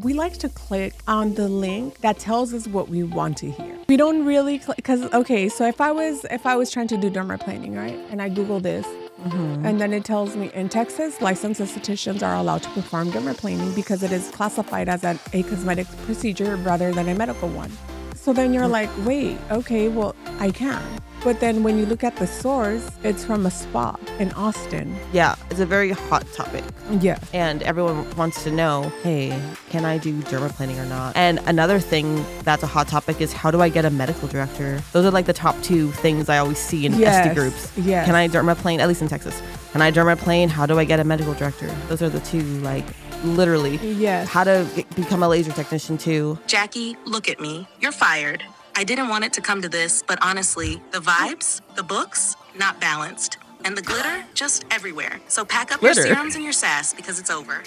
we like to click on the link that tells us what we want to hear. We don't really because so if I was trying to do dermaplaning, right, and I Google this, and then it tells me in Texas, licensed estheticians are allowed to perform dermaplaning because it is classified as a cosmetic procedure rather than a medical one. So then you're like, wait, okay, well, I can. But then when you look at the source, it's from a spa in Austin. Yeah, it's a very hot topic. Yeah. And everyone wants to know, hey, can I do dermaplaning or not? And another thing that's a hot topic is how do I get a medical director? Those are like the top two things I always see in SD groups. Yes. Can I dermaplane, at least in Texas? Can I dermaplane? How do I get a medical director? Those are the two, like, literally. Yes. How to become a laser technician too. Jackie, look at me. You're fired. I didn't want it to come to this, but honestly, the vibes, the books, not balanced. And the glitter, just everywhere. So pack up your serums and your sass because it's over.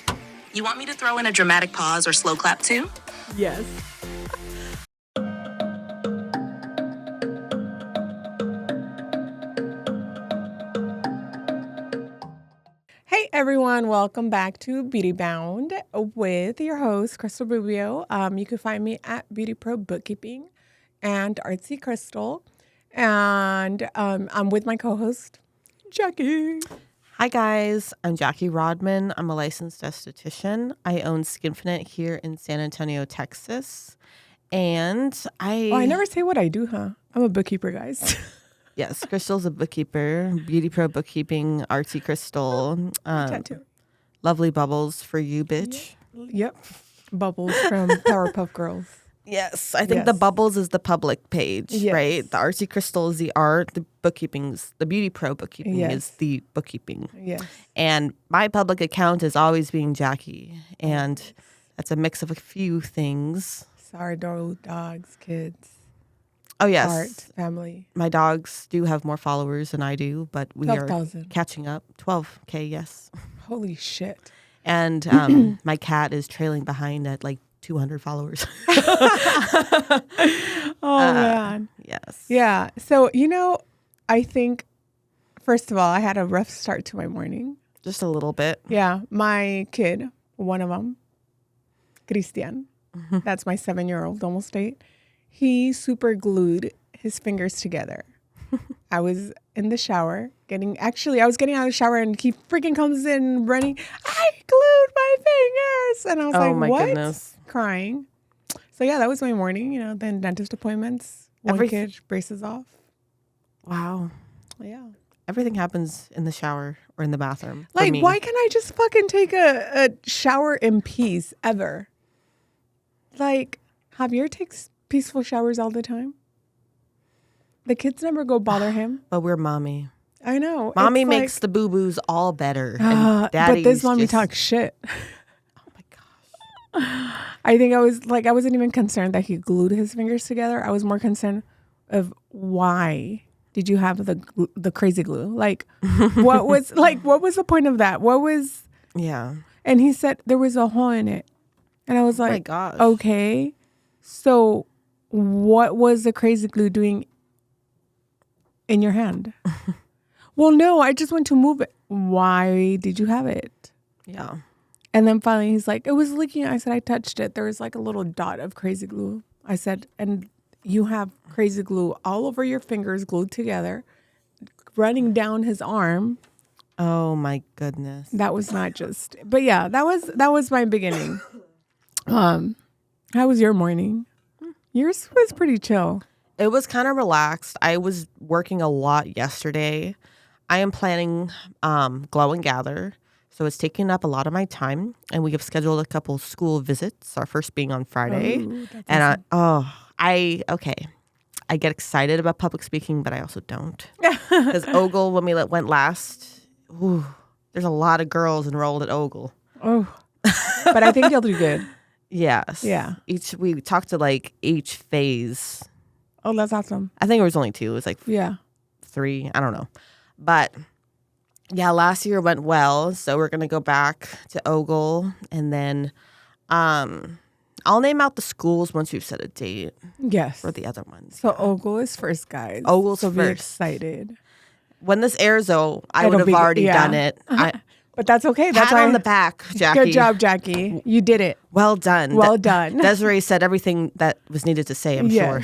You want me to throw in a dramatic pause or slow clap too? Yes. Hey everyone, welcome back to Beauty Bound with your host, Cristal Rubio. You can find me at Beauty Pro Bookkeeping and Artsy Cristal. And I'm with my co-host, Jackie. Hi guys, I'm Jackie Rodman. I'm a licensed esthetician. I own Skinfinite here in San Antonio, Texas. And I never say what I do, huh? I'm a bookkeeper, guys. Yes, Cristal's a bookkeeper. Beauty Pro Bookkeeping, Artsy Cristal. Tattoo. Lovely bubbles for you, bitch. Yep. Bubbles from Powerpuff Girls. Yes, I think the bubbles is the public page, right? The Artsy Cristal is the art. The bookkeeping's the Beauty Pro Bookkeeping is the bookkeeping. Yes. And my public account is always being Jackie, and that's a mix of a few things. Sourdough, dogs, kids. Oh yes, art, family. My dogs do have more followers than I do, but we 12,000. are catching up. 12K, yes. Holy shit. And my cat is trailing behind at like 200 followers. Man. Yes. Yeah. So, I think, first of all, I had a rough start to my morning. Just a little bit. Yeah. My kid, one of them, Christian, that's my 7-year-old, almost 8. He super glued his fingers together. I was in the shower I was getting out of the shower and he freaking comes in running. I glued my fingers. And I was like, my what? Goodness. Crying. So yeah, that was my morning, then dentist appointments. One kid braces off. Wow. Yeah. Everything happens in the shower or in the bathroom. Like, why can't I just fucking take a shower in peace ever? Like, Javier takes peaceful showers all the time. The kids never go bother him. But we're mommy. I know. Mommy makes the boo-boos all better. And but this mommy talks shit. Oh my gosh. I think I wasn't even concerned that he glued his fingers together. I was more concerned of why did you have the crazy glue? Like, what was the point of that? Yeah. And he said there was a hole in it. And I was like, oh my gosh. Okay. So what was the crazy glue doing in your hand? Well, no, I just went to move it. Why did you have it? Yeah. And then finally he's like, it was leaking. I said, I touched it. There was like a little dot of crazy glue. I said, and you have crazy glue all over your fingers glued together, running down his arm. Oh my goodness. That was not just, but yeah, that was my beginning. How was your morning? Yours was pretty chill. It was kind of relaxed. I was working a lot yesterday. I am planning Glow and Gather, so it's taking up a lot of my time. And we have scheduled a couple school visits, our first being on Friday. And awesome. I get excited about public speaking, but I also don't. Because Ogle, when we went last, there's a lot of girls enrolled at Ogle. Oh, but I think you'll do good. Yes. Yeah. We talked to like each phase. Oh, that's awesome. I think it was only 2. It was like 3. I don't know. But yeah, last year went well. So we're going to go back to Ogle. And then I'll name out the schools once we've set a date. Yes. For the other ones. So Ogle is first, guys. Ogle's so first. Be excited. When this airs, though, I would have already done it. But that's okay. That's Pat on the back, Jackie. Good job, Jackie. You did it. Well done. Well done. Desiree said everything that was needed to say, I'm sure.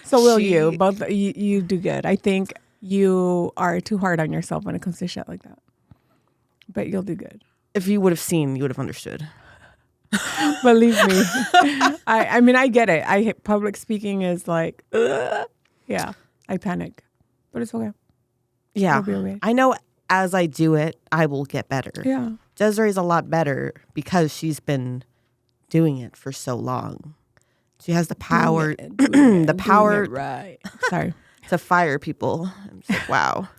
So will you. Both you do good. I think you are too hard on yourself when it comes to shit like that. But you'll do good. If you would have seen, you would have understood. Believe me. I mean, I get it. Public speaking is like, yeah, I panic. But it's okay. Yeah. It'll be okay. I know as I do it, I will get better. Yeah. Desiree's a lot better because she's been doing it for so long. She has the power, the power right. Sorry. to fire people. I'm just like, wow.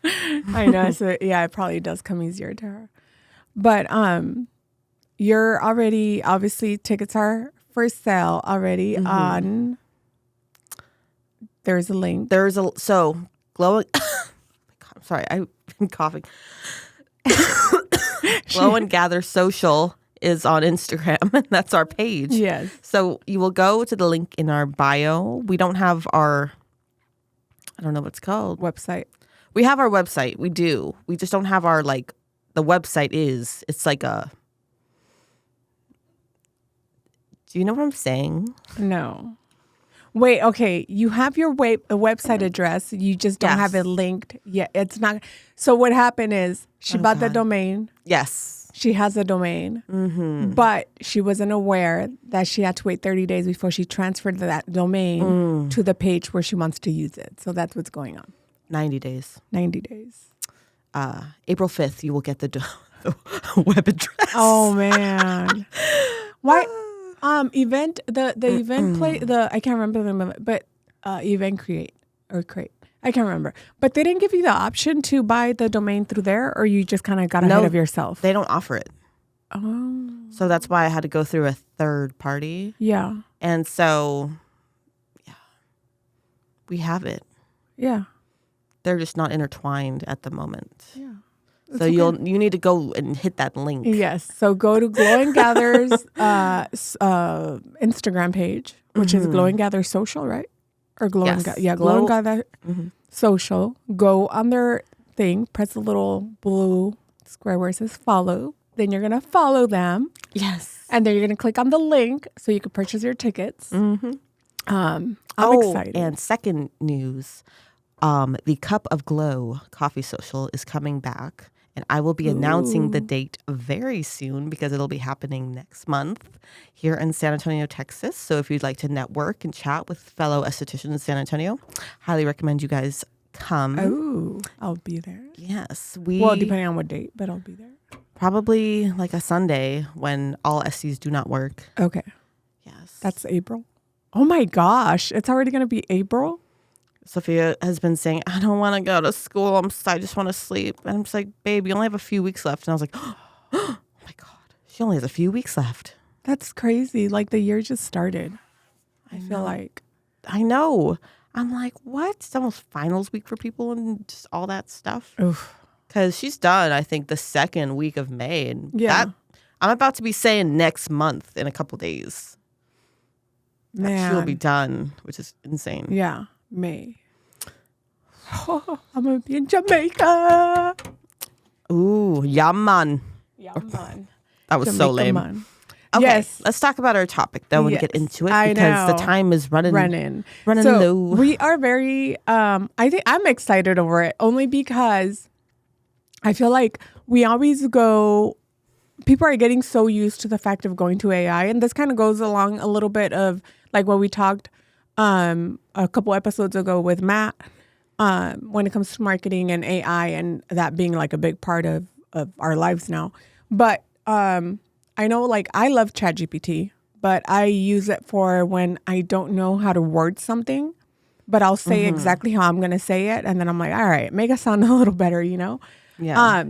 I know. So yeah, it probably does come easier to her. But you're already, obviously tickets are for sale already on, there's a link. So glowing, oh my God, I'm sorry, I've been coughing. Glow and Gather Social is on Instagram, and that's our page. Yes. So you will go to the link in our bio. We don't have our, I don't know what it's called. Website. We have our website. We do. We just don't have our, like, the website is, it's like a, do you know what I'm saying? No. Wait, okay. You have your website address. You just don't have it linked yet. It's not. So what happened is she bought the domain. Yes. She has a domain. But she wasn't aware that she had to wait 30 days before she transferred that domain to the page where she wants to use it. So that's what's going on. 90 days. 90 days. April 5th, you will get the web address. Oh, man. Why? Event, the event play, I can't remember the name of it, but event create. I can't remember. But they didn't give you the option to buy the domain through there, or you just kind of got ahead of yourself? They don't offer it. Oh. So that's why I had to go through a third party. Yeah. And so, yeah, we have it. Yeah. They're just not intertwined at the moment. Yeah. So you need to go and hit that link. Yes. So go to Glow and Gather's Instagram page, which is Glow and Gather Social, right? Or Glow and Gather. Yeah, Glow and Gather Social. Go on their thing, press the little blue square where it says follow. Then you're going to follow them. Yes. And then you're going to click on the link so you can purchase your tickets. I'm excited. And second news, the Cup of Glow Coffee Social is coming back. And I will be announcing the date very soon because it'll be happening next month here in San Antonio, Texas. So if you'd like to network and chat with fellow estheticians in San Antonio, highly recommend you guys come. Oh, I'll be there. Yes. Well, depending on what date, but I'll be there. Probably like a Sunday when all SCs do not work. Okay. Yes. That's April. Oh my gosh. It's already going to be April? Sophia has been saying, I don't want to go to school. I just want to sleep. And I'm just like, babe, you only have a few weeks left. And I was like, oh my God, she only has a few weeks left. That's crazy. Like the year just started. I feel like. I know. I'm like, what? It's almost finals week for people and just all that stuff. Because she's done, I think, the second week of May. And I'm about to be saying next month in a couple days. Man. She'll be done, which is insane. Yeah. May. Oh, I'm going to be in Jamaica. Ooh, man. Man. That was so lame. Man. Okay, yes. Let's talk about our topic though and get into it because the time is running so low. We are very, I think I'm excited over it only because I feel like we always people are getting so used to the fact of going to AI. And this kind of goes along a little bit of like what we talked a couple episodes ago with Matt when it comes to marketing and AI and that being like a big part of our lives now. But I know like I love ChatGPT, but I use it for when I don't know how to word something, but I'll say exactly how I'm going to say it. And then I'm like, all right, make it sound a little better, you know? Yeah.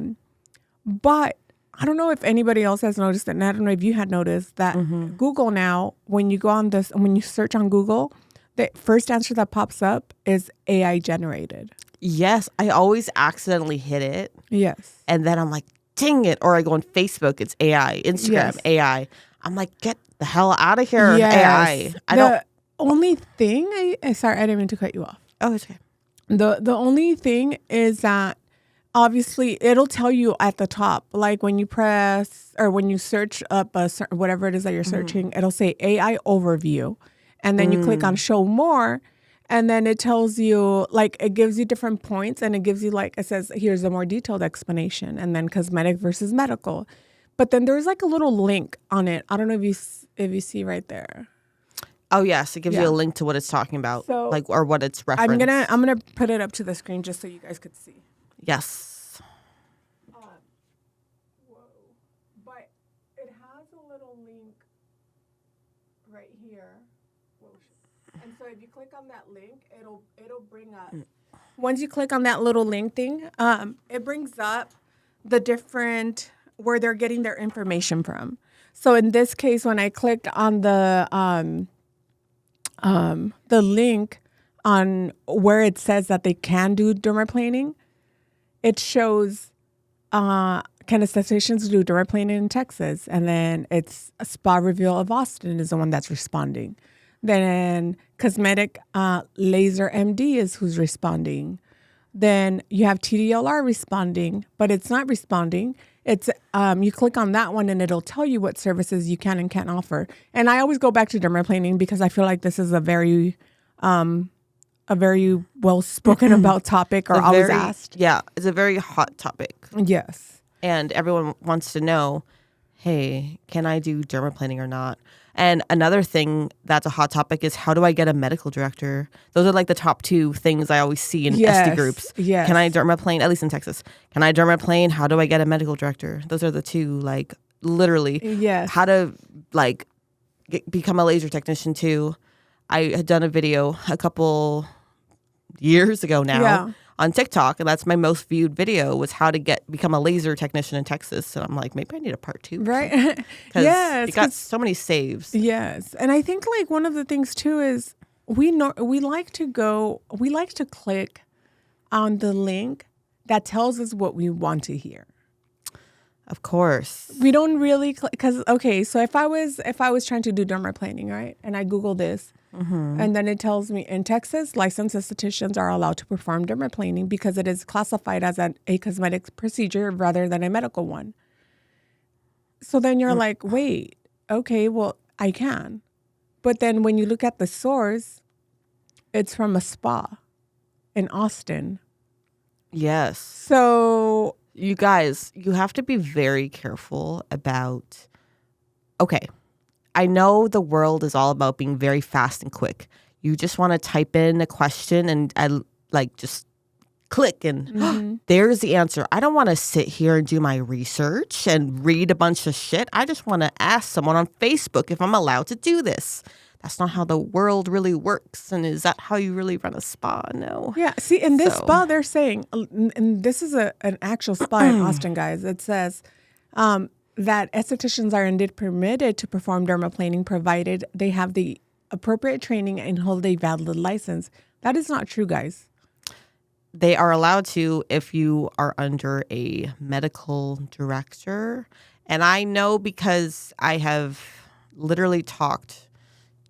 But I don't know if anybody else has noticed it, and I don't know if you had noticed that Google now, when you go on this, when you search on Google, the first answer that pops up is AI generated. Yes, I always accidentally hit it. Yes. And then I'm like, dang it. Or I go on Facebook, it's AI. Instagram, Yes. AI. I'm like, get the hell out of here, Yes. AI. Only thing, sorry, I didn't mean to cut you off. Oh, it's okay. The only thing is that obviously it'll tell you at the top, like when you press or when you search up whatever it is that you're searching, it'll say AI overview, and then you click on show more, and then it tells you, like, it gives you different points, and it gives you, like, it says here's a more detailed explanation, and then cosmetic versus medical, but then there's like a little link on it. I don't know if you see right there. Oh yes, it gives you a link to what it's talking about, So, like, or what it's referenced. I'm gonna put it up to the screen just so you guys could see. Yes. Whoa. But it has a little link right here. Whoa. And so if you click on that link, it'll bring up. Once you click on that little link thing, it brings up the different where they're getting their information from. So in this case, when I clicked on the link on where it says that they can do dermaplaning, it shows can estheticians do dermaplaning in Texas, and then it's a Spa Reveal of Austin is the one that's responding. Then cosmetic laser MD is who's responding. Then you have TDLR responding, but it's not responding. It's you click on that one and it'll tell you what services you can and can't offer. And I always go back to dermaplaning because I feel like this is a very well spoken about topic, or always asked. Yeah, it's a very hot topic. Yes. And everyone wants to know, hey, can I do dermaplaning or not? And another thing that's a hot topic is, how do I get a medical director? Those are like the top two things I always see in SD groups. Yes. Can I dermaplane, at least in Texas? Can I dermaplane? How do I get a medical director? Those are the two, like, literally. Yes. How to, like, become a laser technician too. I had done a video a couple years ago now on TikTok, and that's my most viewed video, was how to become a laser technician in Texas. And I'm like, maybe I need a part 2. Right. Because Yes. it got so many saves. Yes. And I think, like, one of the things too is we like to click on the link that tells us what we want to hear. Of course. We don't really, because, okay, so if I was trying to do dermaplaning, right, and I Google this, and then it tells me in Texas, licensed estheticians are allowed to perform dermaplaning because it is classified as a cosmetic procedure rather than a medical one. So then you're like, wait, okay, well, I can. But then when you look at the source, it's from a spa in Austin. Yes. So you guys, you have to be very careful about, okay, I know the world is all about being very fast and quick. You just want to type in a question and just click and there's the answer. I don't want to sit here and do my research and read a bunch of shit. I just want to ask someone on Facebook if I'm allowed to do this. That's not how the world really works. And is that how you really run a spa? No. Yeah. See, in this spa, they're saying, and this is an actual spa in Austin, guys. It says that estheticians are indeed permitted to perform dermaplaning provided they have the appropriate training and hold a valid license. That is not true, guys. They are allowed to if you are under a medical director. And I know because I have literally talked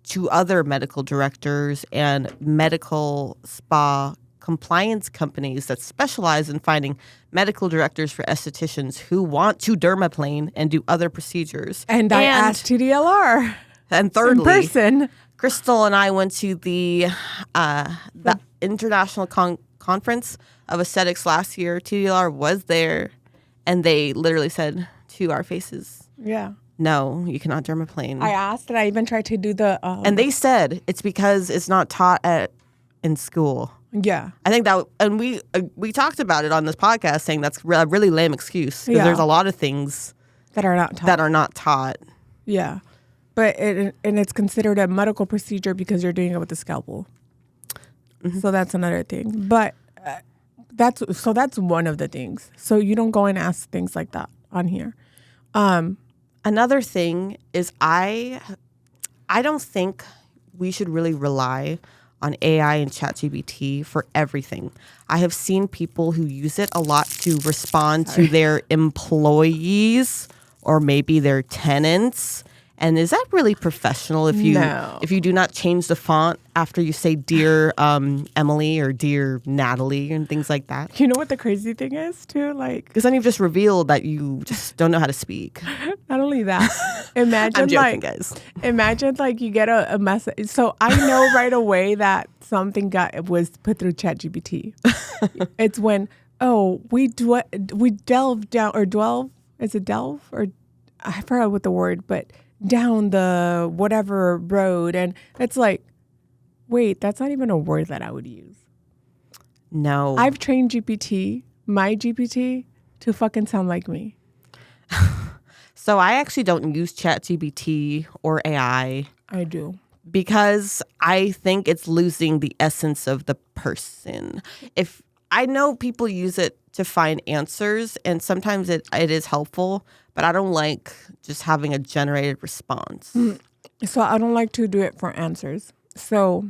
to other medical directors and medical spa compliance companies that specialize in finding medical directors for estheticians who want to dermaplane and do other procedures. And I asked TDLR. And thirdly, in person. Cristal and I went to the International Conference of Aesthetics last year. TDLR was there, and they literally said to our faces, yeah, no, you cannot dermaplane. I asked, and I even tried to do the... and they said it's because it's not taught in school. Yeah. I think that, and we talked about it on this podcast, saying that's a really lame excuse, because there's a lot of things that are not taught. Yeah. But it's considered a medical procedure because you're doing it with a scalpel. Mm-hmm. So that's another thing. But that's one of the things. So you don't go and ask things like that on here. Another thing is I don't think we should really rely on AI and ChatGPT for everything. I have seen people who use it a lot to respond to their employees or maybe their tenants. And is that really professional if you do not change the font after you say dear Emily or dear Natalie and things like that? You know what the crazy thing is too? Like, because then you've just revealed that you just don't know how to speak. Not only that, imagine I'm joking, guys. Imagine like you get a message. So I know right away that something was put through ChatGPT. It's when we delve down or dwell. Is it delve or I forgot what the word, but down the whatever road, and it's like, wait, that's not even a word that I would use. No, I've trained my GPT, to fucking sound like me. So I actually don't use ChatGPT or AI. I do. Because I think it's losing the essence of the person. If I know people use it to find answers, and sometimes it is helpful, but I don't like just having a generated response. So I don't like to do it for answers. So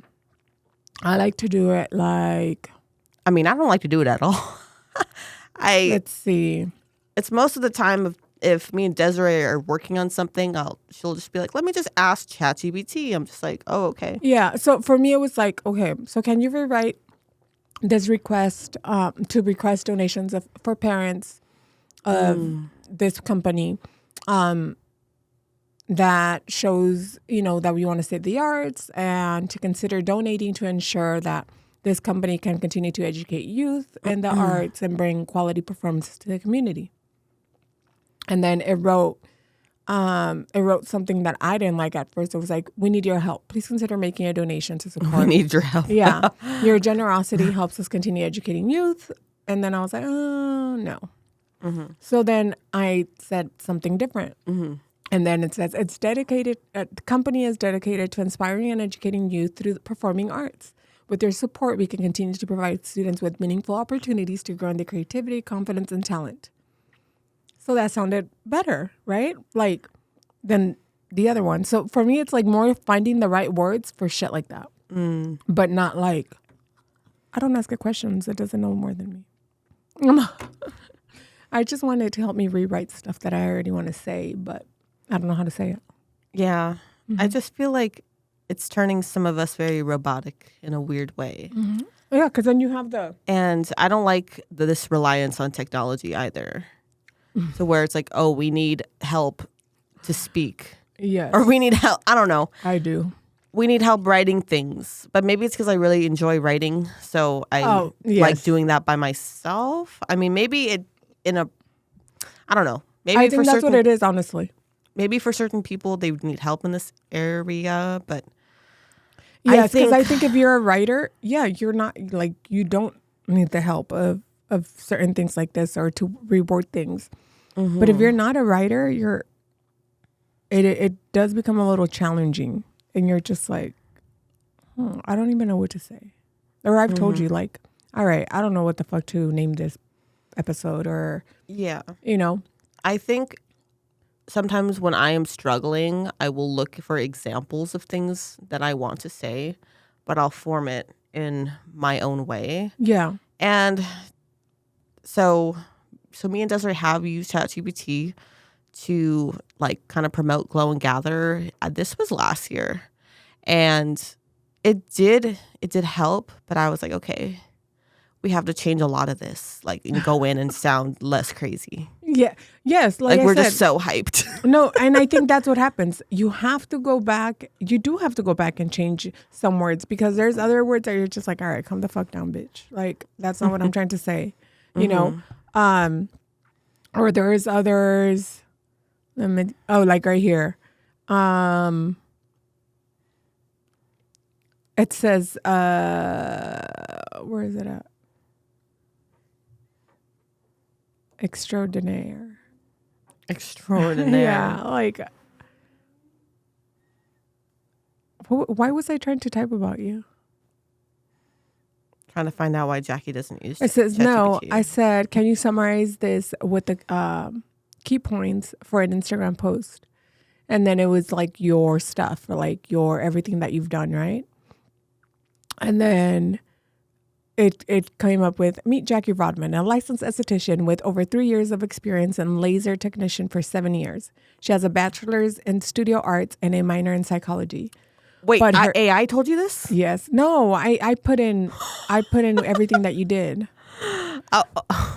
I like to do it like... I mean, I don't like to do it at all. Let's see. It's most of the time if me and Desiree are working on something, she'll just be like, let me just ask ChatGPT. I'm just like, oh, okay. Yeah. So for me, it was like, okay, so can you rewrite this request to request donations for parents of this company that shows, that we want to save the arts and to consider donating to ensure that this company can continue to educate youth in the arts and bring quality performances to the community. And then it wrote something that I didn't like at first. It was like, we need your help. Please consider making a donation to support. We need your help. Yeah. Your generosity helps us continue educating youth. And then I was like, oh, no. Mm-hmm. So then I said something different. Mm-hmm. And then it says, the company is dedicated to inspiring and educating youth through the performing arts. With their support, we can continue to provide students with meaningful opportunities to grow in their creativity, confidence, and talent. So that sounded better, right? Like, than the other one. So for me, it's like more finding the right words for shit like that. But not like, I don't ask it questions. It doesn't know more than me. I just wanted to help me rewrite stuff that I already want to say, but I don't know how to say it. Yeah. Mm-hmm. I just feel like it's turning some of us very robotic in a weird way. Mm-hmm. Yeah, because then you have And I don't like this reliance on technology either. So where it's like, oh, we need help to speak. Yes. Or we need help. I don't know. I do. We need help writing things. But maybe it's because I really enjoy writing. So I like doing that by myself. I mean, maybe I don't know. Maybe I think that's what it is, honestly. Maybe for certain people, they would need help in this area. But yes, because I think if you're a writer, you're not like, you don't need the help of certain things like this or to reword things. Mm-hmm. But if you're not a writer, it does become a little challenging, and you're just like, I don't even know what to say. Or I've told you, like, all right, I don't know what the fuck to name this episode, or I think sometimes when I am struggling, I will look for examples of things that I want to say, but I'll form it in my own way. Yeah. And so me and Desiree have used ChatGPT to like kind of promote Glow and Gather. This was last year, and it did help. But I was like, okay, we have to change a lot of this, like, and go in and sound less crazy. Yeah. Yes. Like we're just so hyped. No, and I think that's what happens. You have to go back. You do have to go back and change some words, because there's other words that you're just like, all right, calm the fuck down, bitch. Like, that's not what I'm trying to say. You know, or there's others. Like right here. It says, where is it at? Extraordinaire. Yeah, like, why was I trying to type about you? Trying to find out why Jackie doesn't use it. Says no. I said, can you summarize this with the key points for an Instagram post? And then it was like your stuff, or like your everything that you've done, right? And then it came up with, meet Jackie Rodman, a licensed esthetician with over 3 years of experience and laser technician for 7 years. She has a bachelor's in studio arts and a minor in psychology. Wait, AI told you this? Yes. No, I put in everything that you did.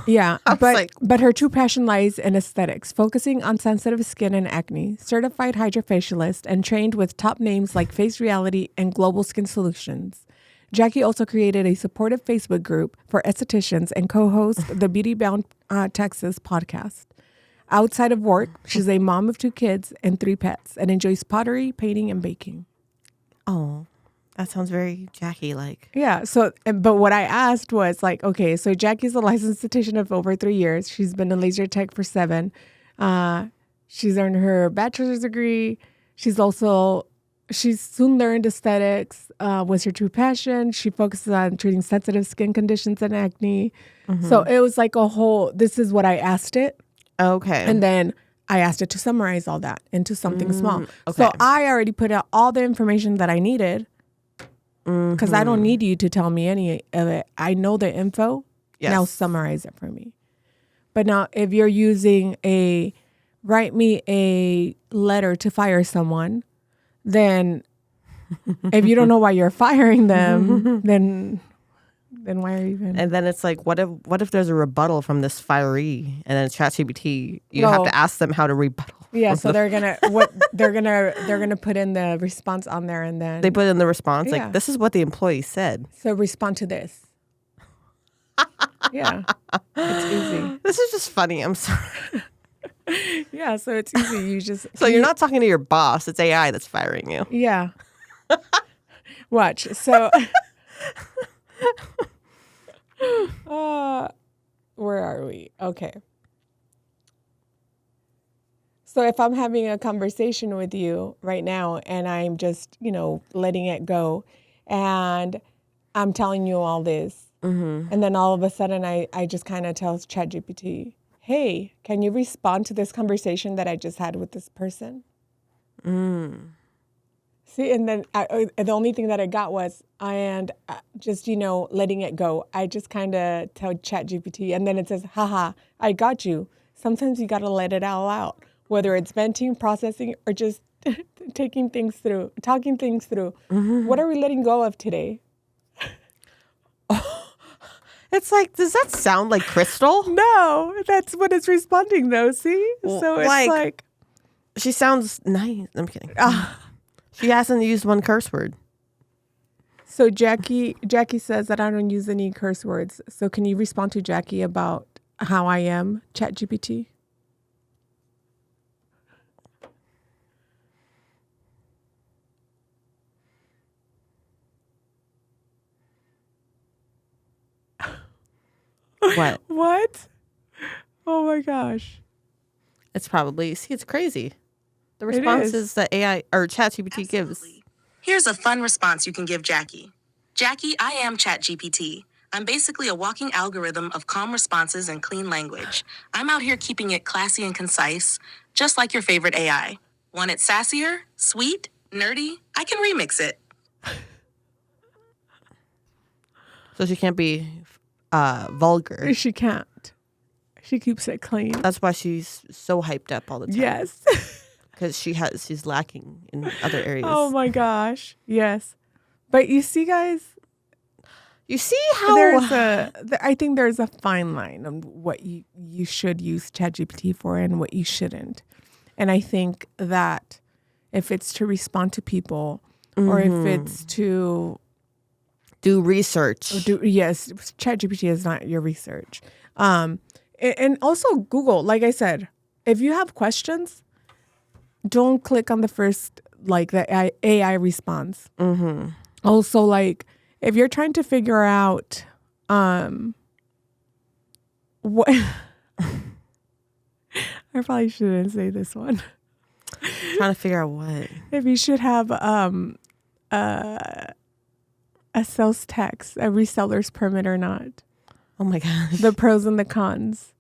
Yeah, but her true passion lies in aesthetics, focusing on sensitive skin and acne. Certified hydrofacialist and trained with top names like Face Reality and Global Skin Solutions. Jackie also created a supportive Facebook group for estheticians and co-hosts the Beauty Bound Texas podcast. Outside of work, she's a mom of 2 kids and 3 pets and enjoys pottery, painting, and baking. Oh, that sounds very Jackie-like. Yeah. So, but what I asked was like, okay, so Jackie's a licensed esthetician of over 3 years. She's been a laser tech for 7. She's earned her bachelor's degree. She's soon learned aesthetics was her true passion. She focuses on treating sensitive skin conditions and acne. Mm-hmm. So it was like this is what I asked it. Okay. And then I asked it to summarize all that into something small. Okay. So I already put out all the information that I needed because I don't need you to tell me any of it. I know the info. Yes. Now summarize it for me. But now if you're using write me a letter to fire someone, then if you don't know why you're firing them, then why are you even? And then it's like, what if there's a rebuttal from this firee, and then ChatGPT, you have to ask them how to rebuttal. Yeah, so they're gonna put in the response on there, and then they put in the response like, this is what the employee said. So respond to this. Yeah, it's easy. This is just funny. I'm sorry. Yeah, so it's easy. So you're not talking to your boss. It's AI that's firing you. Yeah. Watch. So where are we? Okay. So if I'm having a conversation with you right now and I'm just, letting it go and I'm telling you all this, and then all of a sudden I just kind of tell ChatGPT, hey, can you respond to this conversation that I just had with this person? See, and then the only thing that I got was, just, letting it go. I just kind of tell ChatGPT, and then it says, haha, I got you. Sometimes you got to let it all out, whether it's venting, processing, or just talking things through. What are we letting go of today? It's like, does that sound like Cristal? No, that's what it's responding though. See, so it's like she sounds nice. I'm kidding. She hasn't used one curse word. So Jackie says that I don't use any curse words. So can you respond to Jackie about how I am, ChatGPT? What? Oh my gosh. It's crazy. The responses that AI or ChatGPT gives. Here's a fun response you can give Jackie. Jackie, I am ChatGPT. I'm basically a walking algorithm of calm responses and clean language. I'm out here keeping it classy and concise, just like your favorite AI. Want it sassier, sweet, nerdy? I can remix it. So she can't be vulgar. She can't. She keeps it clean. That's why she's so hyped up all the time. Yes. Because she's lacking in other areas. Oh my gosh. Yes. But you see, guys. You see how I think there's a fine line on what you should use ChatGPT for and what you shouldn't. And I think that if it's to respond to people or if it's to do research. Yes, ChatGPT is not your research. And also Google, like I said, if you have questions, don't click on the first, the AI response. Also, if you're trying to figure out what... I probably shouldn't say this one. Trying to figure out what? If you should have a sales tax, a reseller's permit or not. Oh my gosh. The pros and the cons.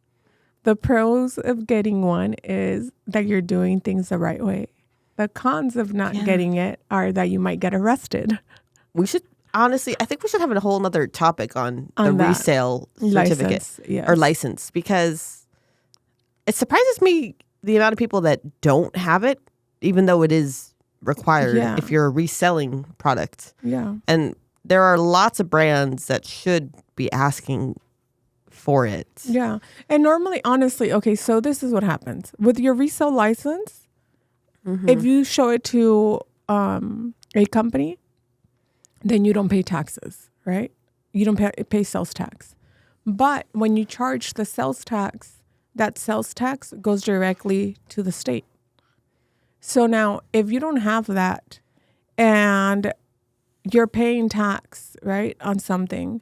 The pros of getting one is that you're doing things the right way. The cons of not getting it are that you might get arrested. We should honestly, I think we should have a whole nother topic on the that. resale certificate License, yes. or license, because it surprises me the amount of people that don't have it, even though it is required if you're a reselling product. Yeah. And there are lots of brands that should be asking for it. Yeah. And normally, honestly, okay, so this is what happens. With your resale license, if you show it to a company, then you don't pay taxes, right? You don't pay sales tax. But when you charge the sales tax, that sales tax goes directly to the state. So now, if you don't have that and you're paying tax, right, on something,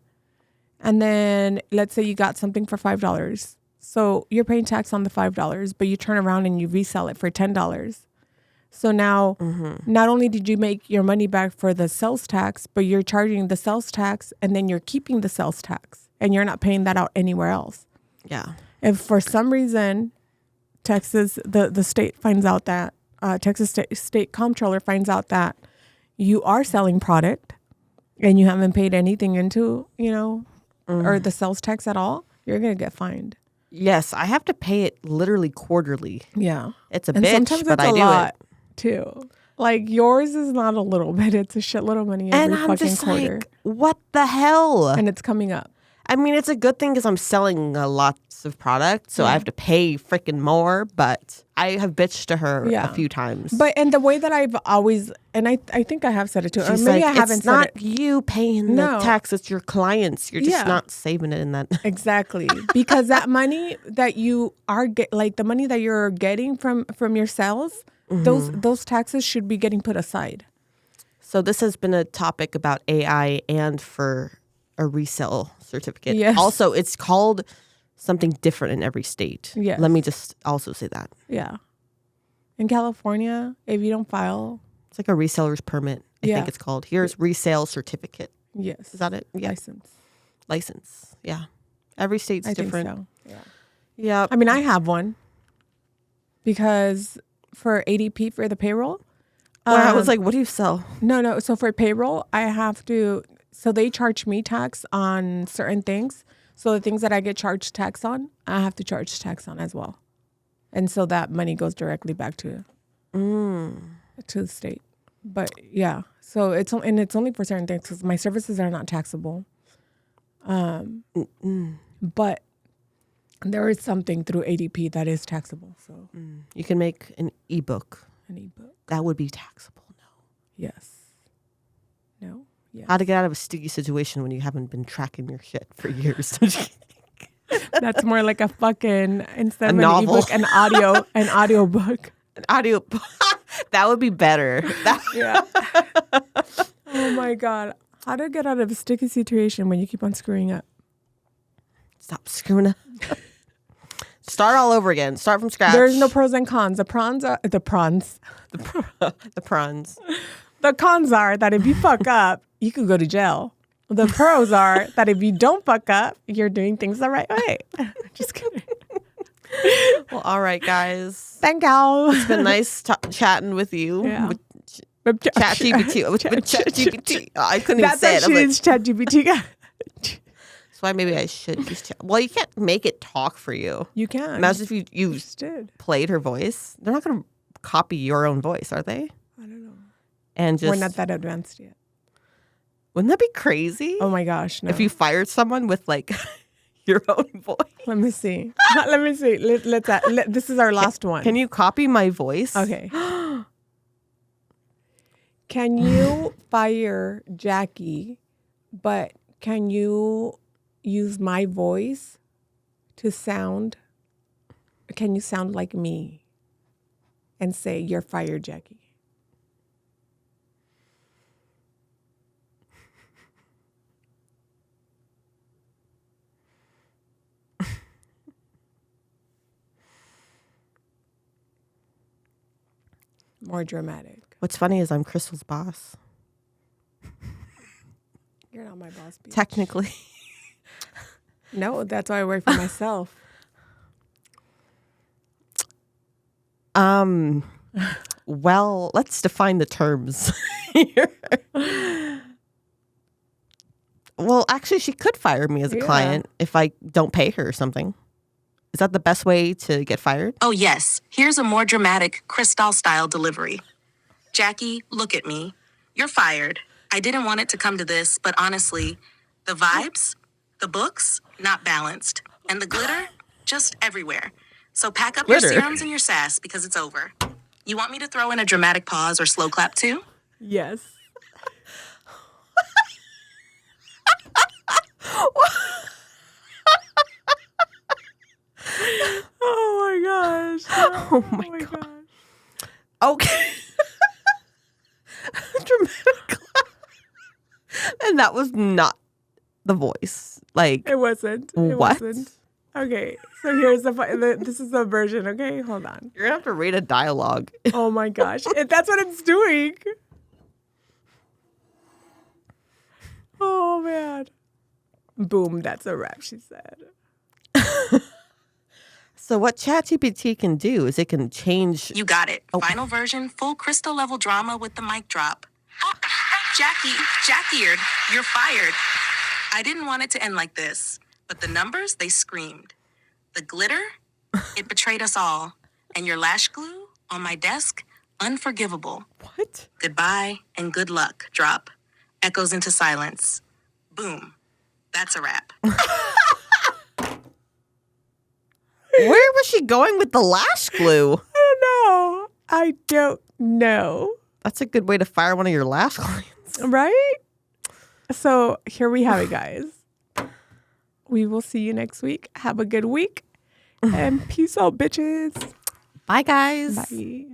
and then let's say you got something for $5. So you're paying tax on the $5, but you turn around and you resell it for $10. So now, not only did you make your money back for the sales tax, but you're charging the sales tax, and then you're keeping the sales tax, and you're not paying that out anywhere else. Yeah. If for some reason Texas, the state finds out that, Texas State Comptroller finds out that you are selling product and you haven't paid anything into, or the sales tax at all, you're going to get fined. Yes, I have to pay it literally quarterly. Yeah. It's a And bitch, sometimes but it's I a do lot it. too. Like yours is not a little bit, it's a shitload of money every And I'm fucking just quarter. like, what the hell? And it's coming up. I mean, it's a good thing because I'm selling lots of product, so I have to pay freaking more, but I have bitched to her a few times. And the way that I've always, and I think I have said it too, or She's maybe like, I haven't it's said not it. you paying the tax, it's your clients. You're just not saving it in that. Exactly. Because that money that you are the money that you're getting from your sales, those taxes should be getting put aside. So this has been a topic about AI and for a resale certificate. Yes. Also, it's called something different in every state. Yes. Let me just also say that. Yeah. In California, if you don't file. It's like a reseller's permit, I think it's called. Here's resale certificate. Yes. Is that it? Yeah. License. Yeah. Every state's different. I think so. Yeah. Yeah. I mean, I have one because for ADP, for the payroll. I was like, what do you sell? No. So for payroll, I have to, so they charge me tax on certain things. So the things that I get charged tax on, I have to charge tax on as well. And so that money goes directly back to the state. But yeah, so it's only for certain things because my services are not taxable. But there is something through ADP that is taxable. So you can make an ebook. an ebook. That would be taxable. No. Yes. No. Yes. How to get out of a sticky situation when you haven't been tracking your shit for years. That's more like a fucking, instead A of an novel. ebook, an audio book. An audio. That would be better. Yeah. Oh my God. How to get out of a sticky situation when you keep on screwing up. Stop screwing up. Start all over again. Start from scratch. There's no pros and cons. The prawns are the prawns. The prawns. The cons are that if you fuck up, you could go to jail. The pros are that if you don't fuck up, you're doing things the right way. Just kidding. Well, all right, guys. Thank you. It's been nice chatting with you. Yeah. With ChatGPT. With ChatGPT. I couldn't even That's say it. actually ChatGPT. That's why maybe I should use Chat. Well, you can't make it talk for you. You can. Imagine if you just did. played her voice. They're not going to copy your own voice, are they? I don't know. And just We're not that advanced yet. Wouldn't that be crazy? Oh my gosh, no. If you fired someone with like your own voice. Let me see. Let me see. This is our last one. Can you copy my voice? Okay. Can you fire Jackie, but can you use my voice to sound? Can you sound like me and say, "You're fired, Jackie"? More dramatic. What's funny is I'm Cristal's boss. You're not my boss, bitch. Technically. No, that's why I work for myself. Well, let's define the terms here. Well, actually, she could fire me as a client if I don't pay her or something. Is that the best way to get fired? Oh, yes. Here's a more dramatic Cristal-style delivery. Jackie, look at me. You're fired. I didn't want it to come to this, but honestly, the vibes, the books, not balanced. And the glitter, just everywhere. So pack up your serums and your sass because it's over. You want me to throw in a dramatic pause or slow clap too? Yes. Oh my gosh. Oh my God. Okay. Dramatic clap. And that was not the voice. Like, It wasn't. It what? wasn't. Okay, so here's this is the version, okay? Hold on. You're going to have to read a dialogue. Oh my gosh. That's what it's doing. Oh man. Boom, that's a wrap, she said. So what ChatGPT can do is it can change. You got it. Final version, full Cristal level drama with the mic drop. Jackie-eared, you're fired. I didn't want it to end like this, but the numbers, they screamed. The glitter, it betrayed us all. And your lash glue on my desk, unforgivable. What? Goodbye and good luck, drop. Echoes into silence. Boom. That's a wrap. Where was she going with the lash glue? I don't know. That's a good way to fire one of your lash clients. Right? So here we have it, guys. We will see you next week. Have a good week. And peace out, bitches. Bye, guys. Bye.